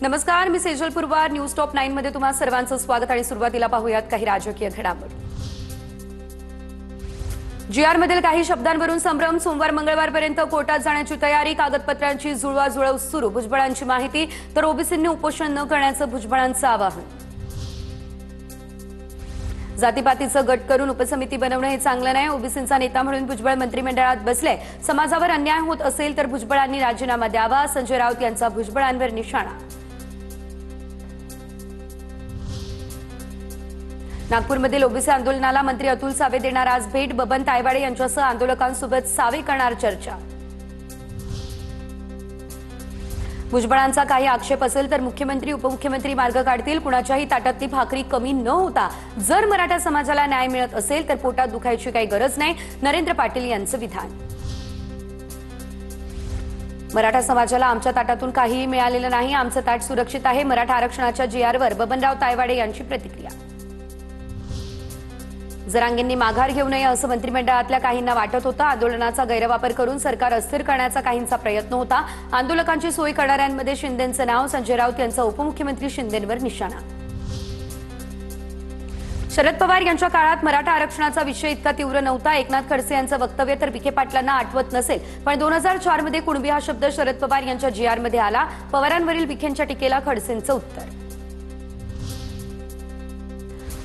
नमस्कार, मी Sejal Purwar. News top 9 मध्ये तुम्हा सर्वांचं स्वागत आणि सुरुवातीला पाहूयात काही राजकीय घडामोडी. जीआर मधील काही शब्दांवरून संभ्रम. सोमवार मंगळवारपर्यंत कोर्टात जाण्याची तयारी. कागदपत्रांची जुळवाजुळव सुरू. भुजबळांची माहिती. तर ओबीसींनी उपोषण न करण्याचं भुजबळांचं आवाहन. जातीपातीचं गट करून उपसमिती बनवणं हे चांगलं नाही. ओबीसींचा नेता म्हणून भुजबळ मंत्रिमंडळात बसले. समाजावर अन्याय होत असेल तर भुजबळांनी राजीनामा द्यावा. संजय राऊत यांचा भुजबळांवर निशाणा. नागपूरमधील ओबीसी आंदोलनाला मंत्री अतुल सावे देणार आज भेट. बबन तायवाडे यांच्यासह आंदोलकांसोबत सावे करणार चर्चा. भुजबळांचा काही आक्षेप असेल तर मुख्यमंत्री उपमुख्यमंत्री मार्ग काढतील. कुणाच्याही ताटातली भाकरी कमी न होता जर मराठा समाजाला न्याय मिळत असेल तर पोटात दुखायची काही गरज नाही. नरेंद्र पाटील यांचं विधान. मराठा समाजाला आमच्या ताटातून काहीही मिळालेलं नाही. आमचं ताट सुरक्षित आहे. मराठा आरक्षणाच्या जीआरवर बबनराव तायवाडे यांची प्रतिक्रिया. जरांगेंनी माघार घेऊ नये असं मंत्रिमंडळातल्या काहींना वाटत होतं. आंदोलनाचा गैरवापर करून सरकार अस्थिर करण्याचा काहींचा प्रयत्न होता. आंदोलकांची सोय करणाऱ्यांमध्ये शिंदेंचं नाव. संजय राऊत यांचा उपमुख्यमंत्री शिंदेंवर निशाणा. शरद पवार यांच्या काळात मराठा आरक्षणाचा विषय इतका तीव्र नव्हता. एकनाथ खडसे यांचं वक्तव्य तर विखे पाटलांना आठवत नसेल, पण 2004 मध्ये कुणबी हा शब्द शरद पवार यांच्या जीआरमध्ये आला. पवारांवरील विखेंच्या टीकेला खडसेंचं उत्तर.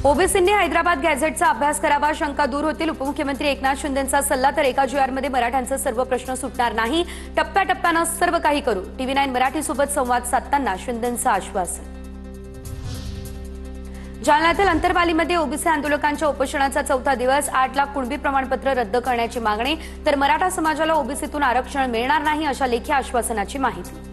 ओबीसींनी हैदराबाद गॅझेटचा अभ्यास करावा. शंका दूर होतील. उपमुख्यमंत्री एकनाथ शिंदेंचा सल्ला. तर एका जीआरमध्ये मराठ्यांचे सर्व प्रश्न सुटणार नाही. टप्प्याटप्प्यानं सर्व काही करू. TV9 मराठीसोबत संवाद साधताना शिंदेंचं आश्वासन. जालन्यातील अंतरवालीमध्ये ओबीसी आंदोलकांच्या उपोषणाचा 4था दिवस. 8 लाख कुणबी प्रमाणपत्र रद्द करण्याची मागणी. तर मराठा समाजाला ओबीसीतून आरक्षण मिळणार नाही अशा लेखी आश्वासनाची माहिती.